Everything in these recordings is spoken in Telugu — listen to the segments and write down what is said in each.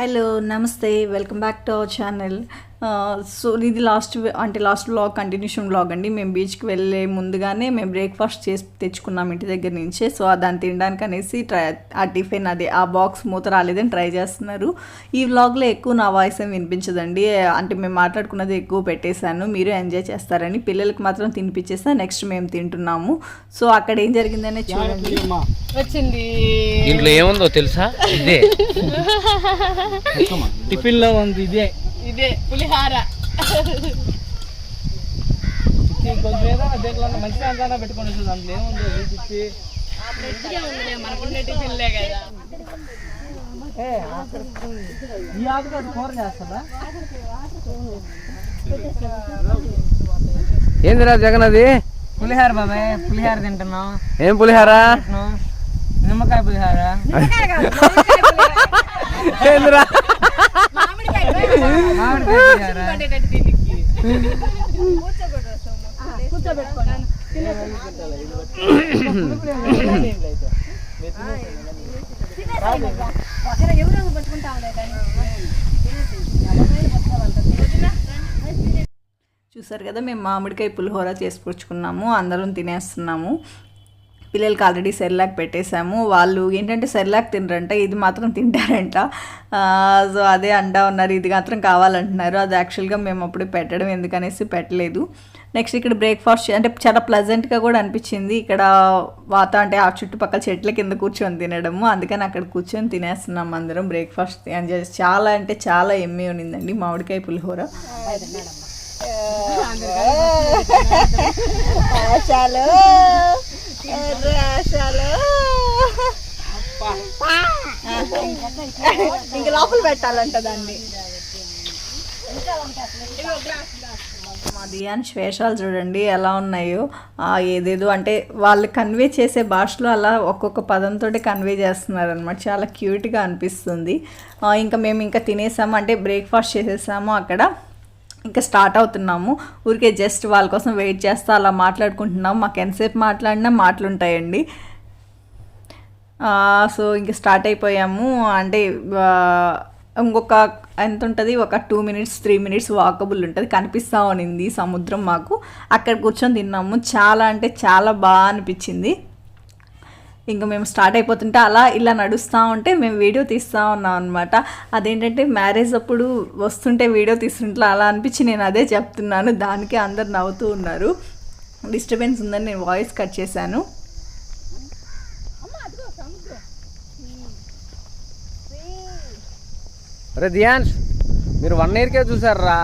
హలో నమస్తే, welcome back to our channel. So ఇది లాస్ట్ వ్లాగ్ కంటిన్యూషన్ వ్లాగ్ అండి. మేము బీచ్కి వెళ్ళే ముందుగానే మేము బ్రేక్ఫాస్ట్ చేసి తెచ్చుకున్నాం ఇంటి దగ్గర నుంచే. సో దాన్ని తినడానికి అనేసి ఆ టిఫిన్ ఆ బాక్స్ మూత రాలేదని ట్రై చేస్తున్నారు. ఈ వ్లాగ్లో ఎక్కువ నా వాయిస్ ఏం వినిపించదండి, అంటే మేము మాట్లాడుకున్నది ఎక్కువ పెట్టేశాను, మీరు ఎంజాయ్ చేస్తారని. పిల్లలకి మాత్రం తినిపించేస్తా, నెక్స్ట్ మేము తింటున్నాము. సో అక్కడ ఏం జరిగిందనే చూడండి. వచ్చింది దీంట్లో ఏముందో తెలుసా? ఇదే టిఫిన్ లో ఉంది, ఇదే పులిహార. కొంచెం ఏదో దేంట్లో మంచిగా అంతా పెట్టుకొని వస్తుంది. దాంట్లో ఏముందో మనకున్న టిఫిన్లే కదా. ఈ ఆకుతో కూర చేస్తారా? ఏందిరా జగన్ అది? పులిహార బాబాయ్, పులిహార తింటున్నాం. ఏం పులిహార? నిమ్మకాయ పులిహార. ఏందిరా? మామిడికాయ పులిహార. చూసారు కదా, మేము మామిడికాయ పులిహోర చేసుకొచ్చుకున్నాము, అందరం తినేస్తున్నాము. పిల్లలకి ఆల్రెడీ సెర్లాక్ పెట్టేశాము. వాళ్ళు ఏంటంటే సెర్లాక్ తినరంట, ఇది మాత్రం తింటారంట. సో అదే అంటా ఉన్నారు, ఇది మాత్రం కావాలంటున్నారు. అది యాక్చువల్గా మేము అప్పుడు పెట్టడం ఎందుకనేసి పెట్టలేదు. నెక్స్ట్ ఇక్కడ బ్రేక్ఫాస్ట్ అంటే చాలా ప్లెజెంట్గా కూడా అనిపించింది. ఇక్కడ అంటే ఆ చుట్టుపక్కల చెట్ల కింద కూర్చొని తినడము, అందుకని అక్కడ కూర్చొని తినేస్తున్నాం అందరం బ్రేక్ఫాస్ట్. చాలా అంటే చాలా ఎమ్మె ఉన్నిందండి మామిడికాయ పులిహోర. ఇంకా లోపల పెట్టాలంట దాన్ని. మా దియాన్ వేషాలు చూడండి ఎలా ఉన్నాయో, ఏదేదో అంటే వాళ్ళు కన్వే చేసే భాషలో అలా ఒక్కొక్క పదంతో కన్వే చేస్తున్నారనమాట. చాలా క్యూట్గా అనిపిస్తుంది. ఇంకా మేము ఇంకా తినేసాము, అంటే బ్రేక్ఫాస్ట్ చేసేసాము. అక్కడ ఇంకా స్టార్ట్ అవుతున్నాము. ఊరికే జస్ట్ వాళ్ళ కోసం వెయిట్ చేస్తూ అలా మాట్లాడుకుంటున్నాము. మాకు ఎంతసేపు మాట్లాడినా మాటలు ఉంటాయండి. సో ఇంక స్టార్ట్ అయిపోయాము. అంటే ఇంకొక ఎంత ఉంటుంది, ఒక 2 minutes 3 minutes వాకబుల్ ఉంటుంది. కనిపిస్తూ ఉన్నింది సముద్రం మాకు. అక్కడ కూర్చొని తిన్నాము. చాలా అంటే చాలా బాగా అనిపించింది. ఇంకా మేము స్టార్ట్ అయిపోతుంటే అలా ఇలా నడుస్తూ ఉంటే మేము వీడియో తీస్తూ ఉన్నాం అనమాట. అదేంటంటే మ్యారేజ్ అప్పుడు వస్తుంటే వీడియో తీస్తుంటే అలా అనిపించి నేను అదే చెప్తున్నాను. దానికి అందరు నవ్వుతూ ఉన్నారు. డిస్టర్బెన్స్ ఉందని నేను వాయిస్ కట్ చేశాను. అరే దియాన్స్, మీరు 1 yearకే చూసారా?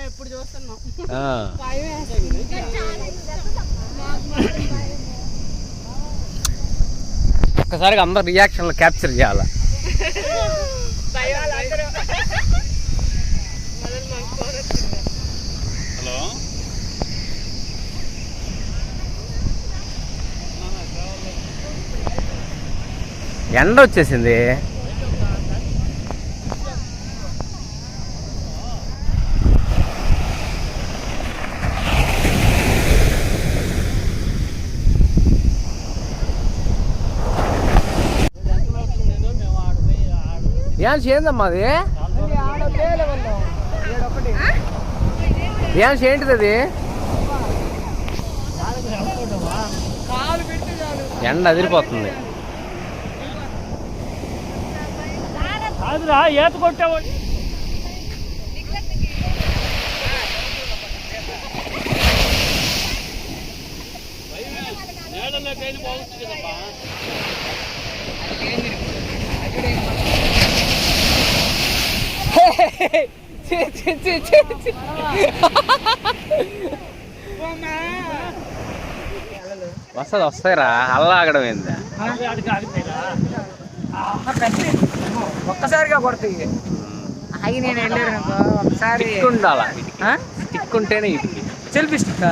ఎప్పుడు చూస్తున్నాం. ఒక్కసారిగా అందరు రియాక్షన్లు క్యాప్చర్ చేయాలా? హలో, ఎండ వచ్చేసింది. ధ్యాన్స్ ఏందమ్మా అది? ధ్యాన్స్ ఏంటిది అది? ఎండ అదిరిపోతుంది. ఈత కొట్టావు. వస్తాయిరా, అల్లా ఆగడం ఏందా? ఒక్కసారిగా కొడతాయి. ఆగి నేను వెళ్ళాను ఒకసారి ఉండాలా, స్టిక్ ఉంటేనే ఇది సెల్ఫీ స్టిక్.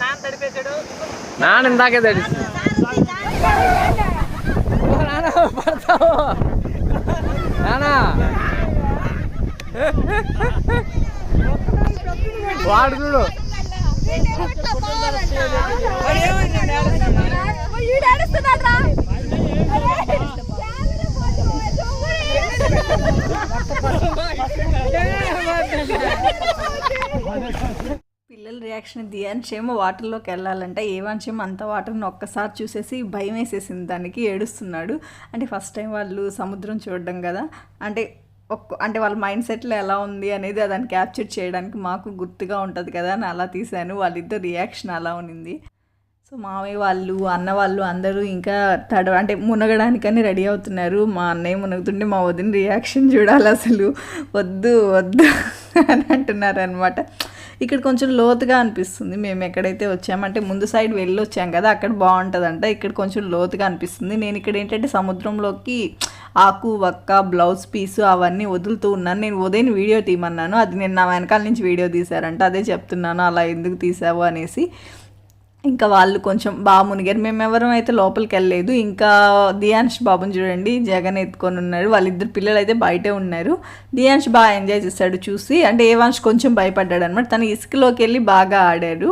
నాన్న తడిపేశాడు. నాన్న ఇందాకే తడిసి పడతావు నానా. వాడు చూడు ఏడుస్తున్నాడు పిల్లల రియాక్షన్ దియాన్ష్ ఏమో వాటర్లోకి వెళ్ళాలంటే ఏవాన్ష్ ఏమో అంత వాటర్ని ఒక్కసారి చూసేసి భయం వేసేసింది, దానికి ఏడుస్తున్నాడు. అంటే ఫస్ట్ టైం వాళ్ళు సముద్రం చూడడం కదా, అంటే అంటే వాళ్ళ మైండ్ సెట్లో ఎలా ఉంది అనేది దాన్ని క్యాప్చర్ చేయడానికి మాకు గుర్తుగా ఉంటుంది కదా అని అలా తీశాను. వాళ్ళిద్దరు రియాక్షన్ అలా ఉన్నింది. సో మామయ్య వాళ్ళు అన్న వాళ్ళు అందరూ ఇంకా అంటే మునగడానికని రెడీ అవుతున్నారు. మా అన్నయ్య మునుగుతుంటే మా వదిన రియాక్షన్ చూడాలి, అసలు వద్దు వద్దు అని అంటున్నారు అనమాట. ఇక్కడ కొంచెం లోతుగా అనిపిస్తుంది. మేము ఎక్కడైతే వచ్చామంటే ముందు సైడ్ వెళ్ళి వచ్చాం కదా, అక్కడ బాగుంటుందంట. ఇక్కడ కొంచెం లోతుగా అనిపిస్తుంది. నేను ఇక్కడ ఏంటంటే సముద్రంలోకి ఆకు వక్క బ్లౌజ్ పీసు అవన్నీ వదులుతూ ఉన్నాను. నేను ఉదయం వీడియో తీయమన్నాను, అది నేను నా వెనకాల నుంచి వీడియో తీశారంట. అదే చెప్తున్నాను అలా ఎందుకు తీసావు అనేసి. ఇంకా వాళ్ళు కొంచెం బాగా మునిగారు. మేము ఎవరం అయితే లోపలికి వెళ్ళలేదు. ఇంకా దియాన్ష్ బాబుని చూడండి, జగన్ ఎత్తుకొని ఉన్నారు. వాళ్ళిద్దరు పిల్లలు అయితే బయటే ఉన్నారు. దియాన్ష్ బాగా ఎంజాయ్ చేశాడు చూసి. అంటే ఏవాన్ష్ కొంచెం భయపడ్డాడు అనమాట. తను ఇసుకలోకి వెళ్ళి బాగా ఆడాడు.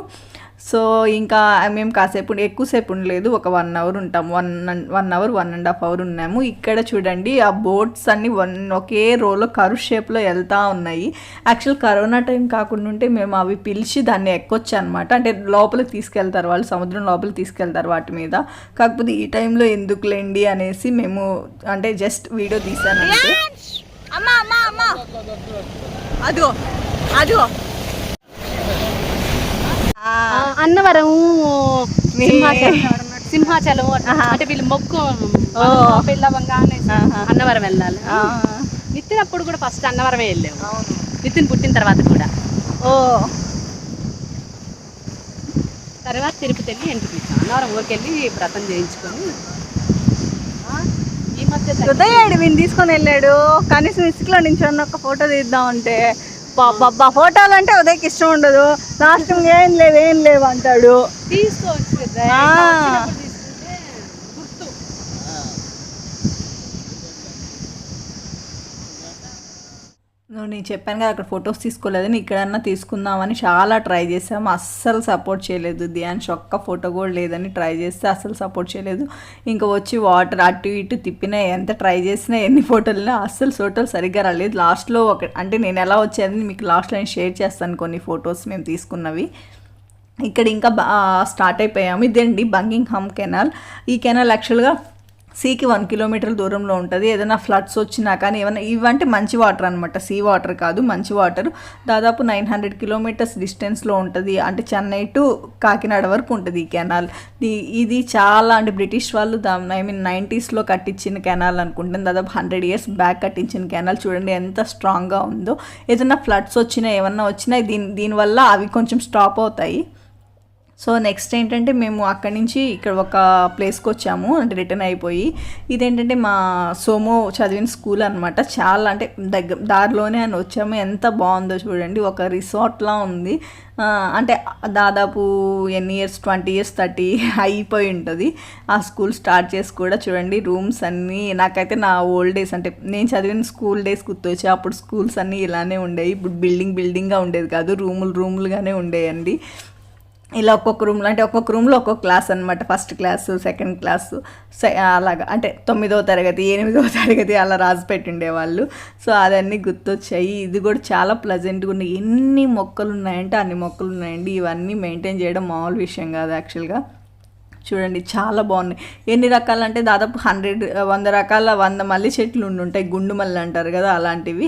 సో ఇంకా మేము కాసేపు ఎక్కువసేపు ఉండలేదు, ఒక 1 అవర్ ఉంటాము. 1 అవర్ 1.5 అవర్ ఉన్నాము. ఇక్కడ చూడండి ఆ బోట్స్ అన్నీ ఒకే రోలో కర్వ్ షేప్లో వెళ్తూ ఉన్నాయి. యాక్చువల్ కరోనా టైం కాకుండా ఉంటే మేము అవి పిలిచి దాన్ని ఎక్కొచ్చు అనమాట. అంటే లోపలికి తీసుకెళ్తారు వాళ్ళు, సముద్రం లోపలికి తీసుకెళ్తారు వాటి మీద. కాకపోతే ఈ టైంలో ఎందుకులేండి అనేసి మేము అంటే జస్ట్ వీడియో తీసానంటే. అదిగో అదిగో అన్నవరం సింహాచలం అంటే వీళ్ళు మొక్కు పెళ్ళవంగానే అన్నవరం వెళ్ళాలి. నితిన్ అప్పుడు కూడా ఫస్ట్ అన్నవరమే వెళ్ళాము, నితిన్ పుట్టిన తర్వాత కూడా. తర్వాత తిరుపతి వెళ్ళి ఎంట్రీ ఇచ్చాం. అన్నవరం ఊరికెళ్ళి వ్రతం చేయించుకొని ఈ మధ్య ఉదయాడు వీని తీసుకొని వెళ్ళాడు. కనీసం ఇసుకలో నుంచి ఒక ఫోటో తీద్దామంటే బాబా ఫోటోలు అంటే ఉదయకి ఇష్టం ఉండదు. లాస్ట్ ఏం లేవు అంటాడు. తీసుకోవచ్చు కదా. నేను చెప్పాను కదా అక్కడ ఫొటోస్ తీసుకోలేదని, ఇక్కడన్నా తీసుకుందామని చాలా ట్రై చేసాము. అస్సలు సపోర్ట్ చేయలేదు. దియాన్ష్ ఒక్క ఫోటో కూడా లేదని ట్రై చేస్తే అస్సలు సపోర్ట్ చేయలేదు. ఇంకా వచ్చి వాటర్ అటు ఇటు తిప్పినా, ఎంత ట్రై చేసినా, ఎన్ని ఫోటోలున్నా అస్సలు ఫోటోలు సరిగ్గా రాలేదు. లాస్ట్లో అంటే నేను ఎలా వచ్చేదని మీకు లాస్ట్లో నేను షేర్ చేస్తాను కొన్ని ఫొటోస్ మేము తీసుకున్నవి. ఇక్కడ ఇంకా స్టార్ట్ అయిపోయాము. ఇదండి బంకింగ్హామ్ కెనాల్. ఈ కెనాల్ యాక్చువల్గా సీకి 1 కిలోమీటర్ దూరంలో ఉంటుంది. ఏదైనా ఫ్లడ్స్ వచ్చినా కానీ ఏమైనా ఇవంటే మంచి వాటర్ అనమాట, సీ వాటర్ కాదు, మంచి వాటర్. దాదాపు 900 కిలోమీటర్స్ డిస్టెన్స్లో ఉంటుంది. అంటే చెన్నై టు కాకినాడ వరకు ఉంటుంది ఈ కెనాల్. ఇది చాలా అంటే బ్రిటిష్ వాళ్ళు 90s కట్టించిన కెనాల్ అనుకుంటాను. దాదాపు 100 years బ్యాక్ కట్టించిన కెనాల్. చూడండి ఎంత స్ట్రాంగ్గా ఉందో. ఏదైనా ఫ్లడ్స్ వచ్చినా ఏమన్నా వచ్చినా దీనివల్ల అవి కొంచెం స్టాప్ అవుతాయి. సో నెక్స్ట్ ఏంటంటే మేము అక్కడి నుంచి ఇక్కడ ఒక ప్లేస్కి వచ్చాము, అంటే రిటర్న్ అయిపోయి. ఇదేంటంటే మా సోమో చదివిన స్కూల్ అనమాట. చాలా అంటే దారిలోనే అని వచ్చాము. ఎంత బాగుందో చూడండి, ఒక రిసార్ట్లా ఉంది. అంటే దాదాపు ఎన్ని ఇయర్స్ 20 years 30 అయిపోయి ఉంటుంది ఆ స్కూల్ స్టార్ట్ చేసి కూడా. చూడండి రూమ్స్ అన్నీ నాకైతే నా ఓల్డ్ డేస్ అంటే నేను చదివిన స్కూల్ డేస్ గుర్తొచ్చాయి. అప్పుడు స్కూల్స్ అన్నీ ఇలానే ఉండేవి. ఇప్పుడు బిల్డింగ్గా ఉండేది కాదు, రూములుగానే ఉండేయండి. ఇలా ఒక్కొక్క రూమ్లో అంటే ఒక్కొక్క రూమ్లో ఒక్కొక్క క్లాస్ అనమాట. ఫస్ట్ క్లాసు, సెకండ్ క్లాసు, అలాగా అంటే 9వ తరగతి 8వ తరగతి అలా రాసి పెట్టిండేవాళ్ళు. సో అదన్నీ గుర్తొచ్చాయి. ఇది కూడా చాలా ప్లజెంట్గా ఉన్నాయి. ఎన్ని మొక్కలు ఉన్నాయంటే అన్ని మొక్కలు ఉన్నాయండి. ఇవన్నీ మెయింటైన్ చేయడం మామూలు విషయం కాదు యాక్చువల్గా. చూడండి చాలా బాగున్నాయి. ఎన్ని రకాలంటే దాదాపు 100 రకాల 100 మల్లి చెట్లు ఉంటాయి, గుండు మల్లి అంటారు కదా, అలాంటివి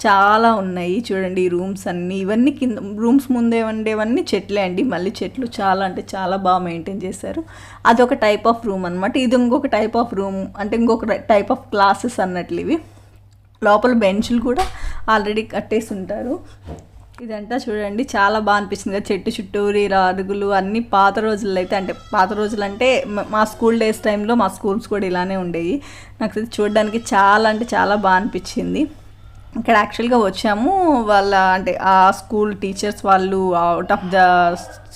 చాలా ఉన్నాయి. చూడండి ఈ రూమ్స్ అన్నీ, ఇవన్నీ కింద రూమ్స్ ముందే ఉండేవన్నీ చెట్లే అండి, మల్లి చెట్లు. చాలా అంటే చాలా బాగా మెయింటైన్ చేశారు. అదొక టైప్ ఆఫ్ రూమ్ అనమాట. ఇది ఇంకొక టైప్ ఆఫ్ రూమ్, అంటే ఇంకొక టైప్ ఆఫ్ క్లాసెస్ అన్నట్లు ఇవి. లోపల బెంచ్లు కూడా ఆల్రెడీ కట్టేసి ఉంటారు. ఇదంతా చూడండి చాలా బాగా అనిపిస్తుంది కదా, చెట్టు చుట్టూరు ఇలా అరుగులు అన్నీ. పాత రోజుల్లో అయితే అంటే పాత రోజులు అంటే మా స్కూల్ డేస్ టైంలో మా స్కూల్స్ కూడా ఇలానే ఉండేవి. నాకు చూడడానికి చాలా అంటే చాలా బాగా అనిపించింది. ఇక్కడ యాక్చువల్గా వచ్చాము, వాళ్ళ అంటే ఆ స్కూల్ టీచర్స్ వాళ్ళు అవుట్ ఆఫ్ ద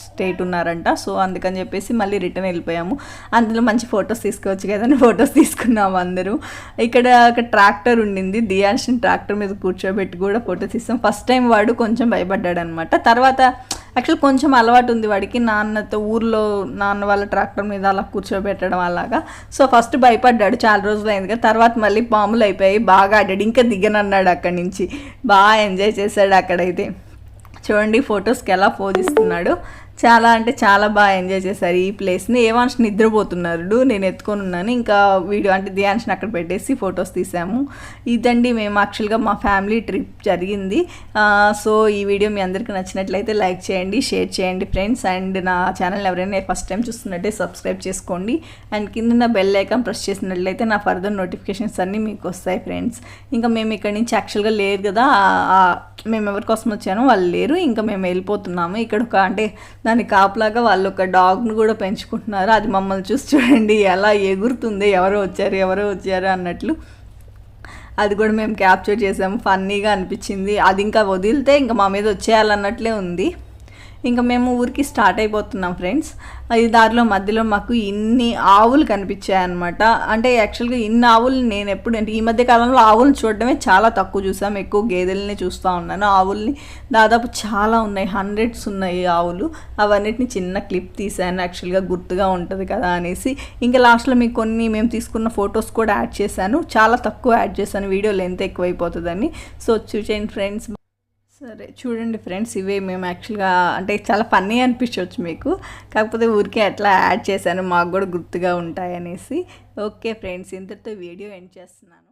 స్టేట్ ఉన్నారంట. సో అందుకని చెప్పేసి మళ్ళీ రిటర్న్ వెళ్ళిపోయాము. అందులో మంచి ఫొటోస్ తీసుకోవచ్చు కదా, ఫొటోస్ తీసుకున్నాము అందరూ. ఇక్కడ ఒక ట్రాక్టర్ ఉండింది, దియాన్ష్ని ట్రాక్టర్ మీద కూర్చోబెట్టి కూడా ఫొటోస్ తీస్తాం. ఫస్ట్ టైం వాడు కొంచెం భయపడ్డాడు అనమాట. తర్వాత యాక్చువల్ కొంచెం అలవాటు ఉంది వాడికి, నాన్నతో ఊర్లో నాన్న వాళ్ళ ట్రాక్టర్ మీద అలా కూర్చోబెట్టడం అలాగా. సో ఫస్ట్ భయపడ్డాడు, చాలా రోజులు అయింది కదా. తర్వాత మళ్ళీ మామూలు అయిపోయి బాగా ఆడాడు. ఇంకా దిగనన్నాడు అక్కడి నుంచి, బాగా ఎంజాయ్ చేశాడు అక్కడైతే. చూడండి ఫొటోస్కి ఎలా పోజ్ ఇస్తున్నాడు. చాలా అంటే చాలా బాగా ఎంజాయ్ చేశారు ఈ ప్లేస్ని. ఏవాన్ష్ నిద్రపోతున్నాడు, నేను ఎత్తుకొని ఉన్నాను. ఇంకా వీడియో అంటే ధ్యాన్స్ని అక్కడ పెట్టేసి ఫొటోస్ తీసాము. ఇదండి మేము యాక్చువల్గా మా ఫ్యామిలీ ట్రిప్ జరిగింది. సో ఈ వీడియో మీ అందరికీ నచ్చినట్లయితే లైక్ చేయండి, షేర్ చేయండి ఫ్రెండ్స్. అండ్ నా ఛానల్ ఎవరైనా ఫస్ట్ టైం చూస్తున్నట్టే సబ్స్క్రైబ్ చేసుకోండి. అండ్ కింద బెల్ ఐకాన్ ప్రెస్ చేసినట్లయితే నా ఫర్దర్ నోటిఫికేషన్స్ అన్నీ మీకు వస్తాయి ఫ్రెండ్స్. ఇంకా మేము ఇక్కడ నుంచి యాక్చువల్గా లేరు కదా, మేము ఎవరి కోసం వచ్చానో వాళ్ళు లేరు. ఇంకా మేము వెళ్ళిపోతున్నాము. ఇక్కడ ఒక అంటే దాని కాపులాగా వాళ్ళు ఒక డాగ్ను కూడా పెంచుకుంటున్నారు. అది మమ్మల్ని చూసి చూడండి ఎలా ఎగురుతుంది, ఎవరో వచ్చారు అన్నట్లు. అది కూడా మేము క్యాప్చర్ చేసాము, ఫన్నీగా అనిపించింది. అది ఇంకా వదిలితే ఇంకా మా మీద వచ్చేయాలన్నట్లే ఉంది. ఇంకా మేము ఊరికి స్టార్ట్ అయిపోతున్నాం ఫ్రెండ్స్. ఈ దారిలో మధ్యలో మాకు ఇన్ని ఆవులు కనిపించాయి అనమాట. అంటే యాక్చువల్గా ఇన్ని ఆవులు నేను ఎప్పుడు అంటే ఈ మధ్య కాలంలో ఆవులను చూడడమే చాలా తక్కువ చూసాం, ఎక్కువ గేదెలని చూస్తూ ఉన్నాను. ఆవుల్ని దాదాపు చాలా ఉన్నాయి, హండ్రెడ్స్ ఉన్నాయి ఆవులు. అవన్నిటిని చిన్న క్లిప్ తీసాను యాక్చువల్గా గుర్తుగా ఉంటుంది కదా అనేసి. ఇంకా లాస్ట్లో మీకు కొన్ని మేము తీసుకున్న ఫొటోస్ కూడా యాడ్ చేశాను, చాలా తక్కువ యాడ్ చేశాను, వీడియో లెంత్ ఎక్కువైపోతుందని. సో చూసేయండి ఫ్రెండ్స్. సరే చూడండి ఫ్రెండ్స్, ఇవే మేము యాక్చువల్గా అంటే చాలా ఫన్నీ అనిపించవచ్చు మీకు, కాకపోతే ఊరికే అట్లా యాడ్ చేశాను, మాకు కూడా గుర్తుగా ఉంటాయనేసి. ఓకే ఫ్రెండ్స్, ఇంతటితో వీడియో ఎండ్ చేస్తున్నాను.